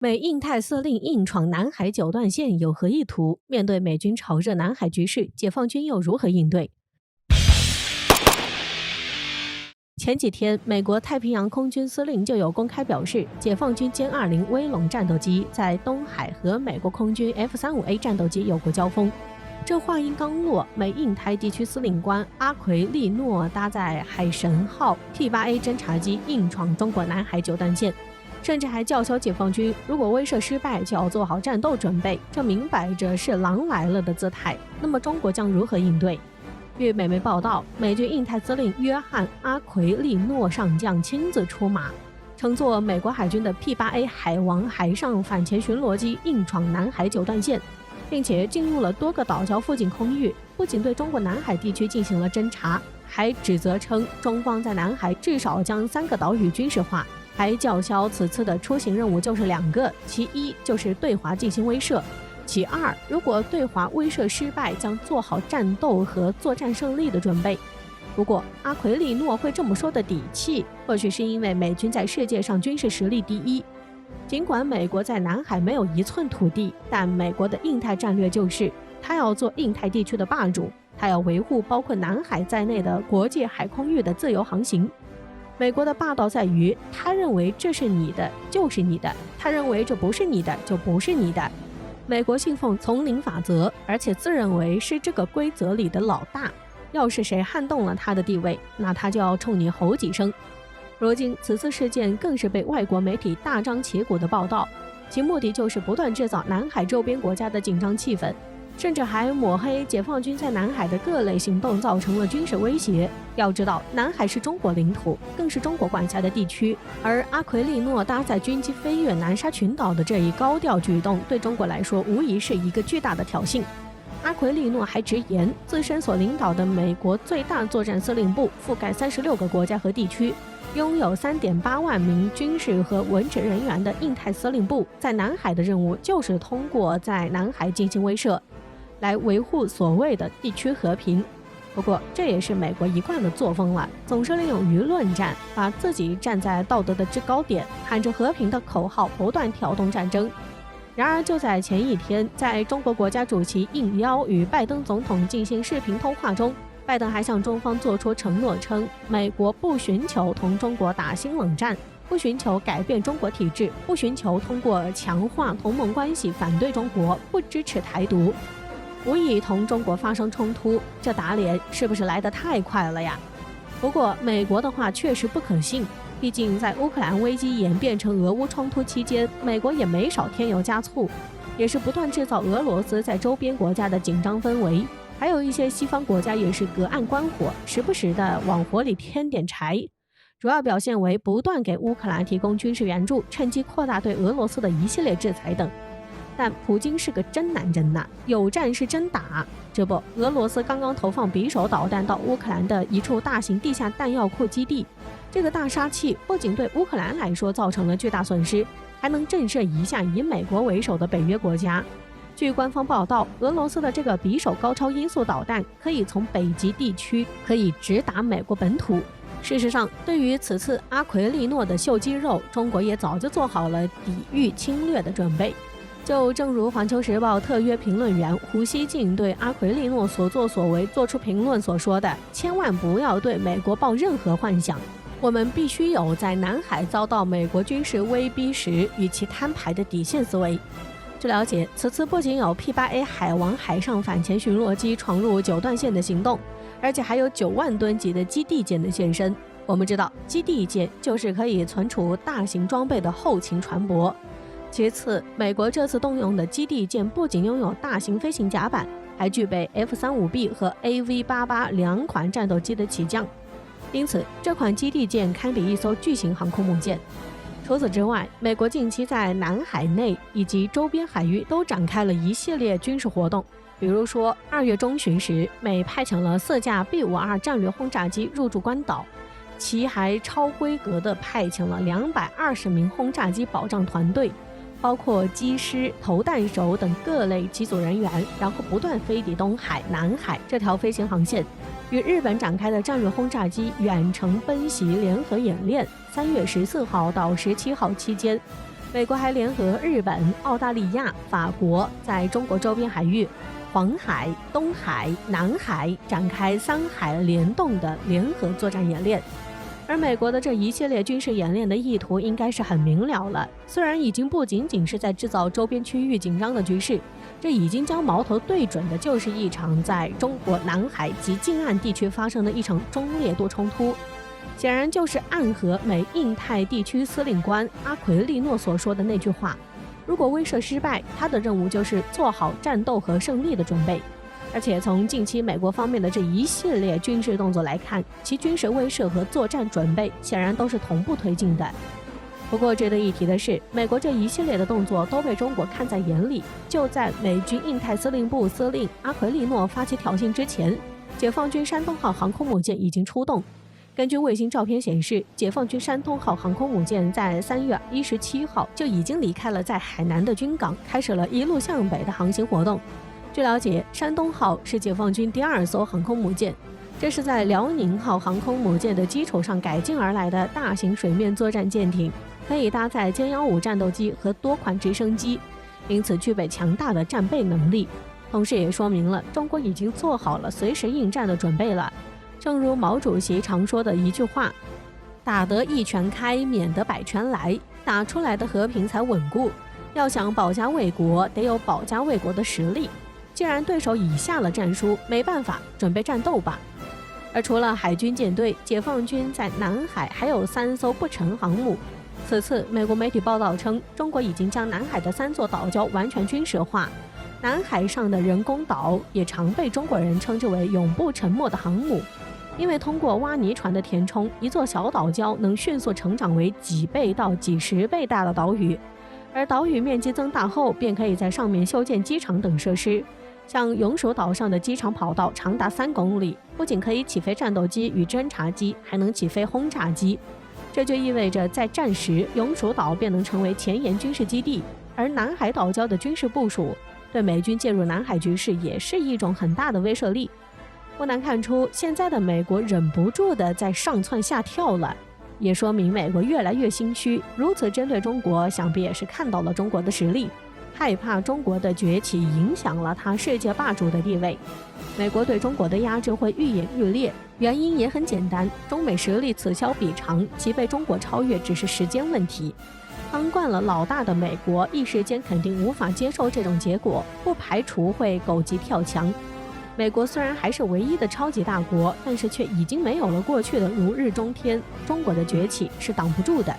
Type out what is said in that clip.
美印太司令硬闯南海九段线有何意图？面对美军炒热南海局势，解放军又如何应对？前几天，美国太平洋空军司令就有公开表示，解放军歼20威龙战斗机在东海和美国空军 F-35A 战斗机有过交锋。这话音刚落，美印台地区司令官阿奎利诺搭载海神号 P-8A 侦察机硬闯中国南海九段线，甚至还叫嚣解放军如果威慑失败就要做好战斗准备，这明摆着是狼来了的姿态。那么中国将如何应对？据美媒报道，美军印太司令约翰·阿奎利诺上将亲自出马，乘坐美国海军的 P-8A 海王海上反潜巡逻机硬闯南海九段线，并且进入了多个岛礁附近空域，不仅对中国南海地区进行了侦察，还指责称中方在南海至少将3个岛屿军事化，还叫嚣此次的出行任务就是2个，其一就是对华进行威慑，其二，如果对华威慑失败，将做好战斗和作战胜利的准备。不过，阿奎利诺会这么说的底气，或许是因为美军在世界上军事实力第一。尽管美国在南海没有1寸土地，但美国的印太战略就是，它要做印太地区的霸主，它要维护包括南海在内的国际海空域的自由航行。美国的霸道在于，他认为这是你的就是你的，他认为这不是你的就不是你的。美国信奉丛林法则，而且自认为是这个规则里的老大。要是谁撼动了他的地位，那他就要冲你吼几声。如今此次事件更是被外国媒体大张旗鼓的报道，其目的就是不断制造南海周边国家的紧张气氛，甚至还抹黑解放军在南海的各类行动造成了军事威胁。要知道，南海是中国领土，更是中国管辖的地区，而阿奎利诺搭载军机飞越南沙群岛的这一高调举动，对中国来说无疑是一个巨大的挑衅。阿奎利诺还直言，自身所领导的美国最大作战司令部覆盖36个国家和地区，拥有3.8万名军事和文职人员的印太司令部，在南海的任务就是通过在南海进行威慑，来维护所谓的地区和平。不过这也是美国一贯的作风了，总是利用舆论战，把自己站在道德的制高点，喊着和平的口号，不断挑动战争。然而就在前一天，在中国国家主席应邀与拜登总统进行视频通话中，拜登还向中方做出承诺，称美国不寻求同中国打新冷战，不寻求改变中国体制，不寻求通过强化同盟关系反对中国，不支持台独，无意同中国发生冲突。这打脸是不是来得太快了呀？不过美国的话确实不可信，毕竟在乌克兰危机演变成俄乌冲突期间，美国也没少添油加醋，也是不断制造俄罗斯在周边国家的紧张氛围。还有一些西方国家也是隔岸观火，时不时的往火里添点柴，主要表现为不断给乌克兰提供军事援助，趁机扩大对俄罗斯的一系列制裁等。但普京是个真男人呐，有战是真打。这不，俄罗斯刚刚投放匕首导弹到乌克兰的一处大型地下弹药库基地，这个大杀器不仅对乌克兰来说造成了巨大损失，还能震慑一下以美国为首的北约国家。据官方报道，俄罗斯的这个匕首高超音速导弹可以从北极地区可以直达美国本土。事实上，对于此次阿奎利诺的秀肌肉，中国也早就做好了抵御侵略的准备。就正如《环球时报》特约评论员胡锡进对阿奎利诺所作所为做出评论所说的，千万不要对美国抱任何幻想，我们必须有在南海遭到美国军事威逼时与其摊牌的底线思维。据了解，此次不仅有 P-8A 海王海上反潜巡逻机闯入九段线的行动，而且还有9万吨级的基地舰的现身。我们知道，基地舰就是可以存储大型装备的后勤船舶。其次，美国这次动用的基地舰不仅拥有大型飞行甲板，还具备 F-35B 和 AV-88 2款战斗机的起降，因此这款基地舰堪比一艘巨型航空母舰。除此之外，美国近期在南海内以及周边海域都展开了一系列军事活动，比如说2月中旬时，美派遣了4架 B-52 战略轰炸机入驻关岛，其还超规格的派遣了220名轰炸机保障团队，包括机师、投弹手等各类机组人员，然后不断飞抵东海、南海这条飞行航线，与日本展开的战略轰炸机远程奔袭联合演练，3月14号到17号期间，美国还联合日本、澳大利亚、法国在中国周边海域、黄海、东海、南海展开3海联动的联合作战演练。而美国的这一系列军事演练的意图应该是很明了了，虽然已经不仅仅是在制造周边区域紧张的局势，这已经将矛头对准的就是一场在中国南海及近岸地区发生的一场中烈度冲突。显然就是暗合美印太地区司令官阿奎利诺所说的那句话：如果威慑失败，他的任务就是做好战斗和胜利的准备。而且从近期美国方面的这一系列军事动作来看，其军事威慑和作战准备显然都是同步推进的。不过值得一提的是，美国这一系列的动作都被中国看在眼里。就在美军印太司令部司令阿奎利诺发起挑衅之前，解放军山东号航空母舰已经出动。根据卫星照片显示，解放军山东号航空母舰在3月17号就已经离开了在海南的军港，开始了一路向北的航行活动。据了解，山东号是解放军第2艘航空母舰，这是在辽宁号航空母舰的基础上改进而来的大型水面作战舰艇，可以搭载歼15战斗机和多款直升机，因此具备强大的战备能力。同时也说明了中国已经做好了随时应战的准备了。正如毛主席常说的一句话：打得一拳开，免得百拳来，打出来的和平才稳固。要想保家卫国，得有保家卫国的实力。既然对手已下了战书，没办法，准备战斗吧。而除了海军舰队，解放军在南海还有3艘不成航母。此次美国媒体报道称，中国已经将南海的3座岛礁完全军事化。南海上的人工岛也常被中国人称之为永不沉没的航母，因为通过挖泥船的填充，一座小岛礁能迅速成长为几倍到几十倍大的岛屿，而岛屿面积增大后，便可以在上面修建机场等设施。像永暑岛上的机场跑道长达3公里，不仅可以起飞战斗机与侦察机，还能起飞轰炸机。这就意味着在战时，永暑岛便能成为前沿军事基地，而南海岛礁的军事部署对美军介入南海局势也是一种很大的威慑力。不难看出，现在的美国忍不住的在上蹿下跳了，也说明美国越来越心虚。如此针对中国，想必也是看到了中国的实力，害怕中国的崛起影响了他世界霸主的地位。美国对中国的压制会愈演愈烈，原因也很简单，中美实力此消彼长，其被中国超越只是时间问题。当惯了老大的美国一时间肯定无法接受这种结果，不排除会狗急跳墙。美国虽然还是唯一的超级大国，但是却已经没有了过去的如日中天，中国的崛起是挡不住的。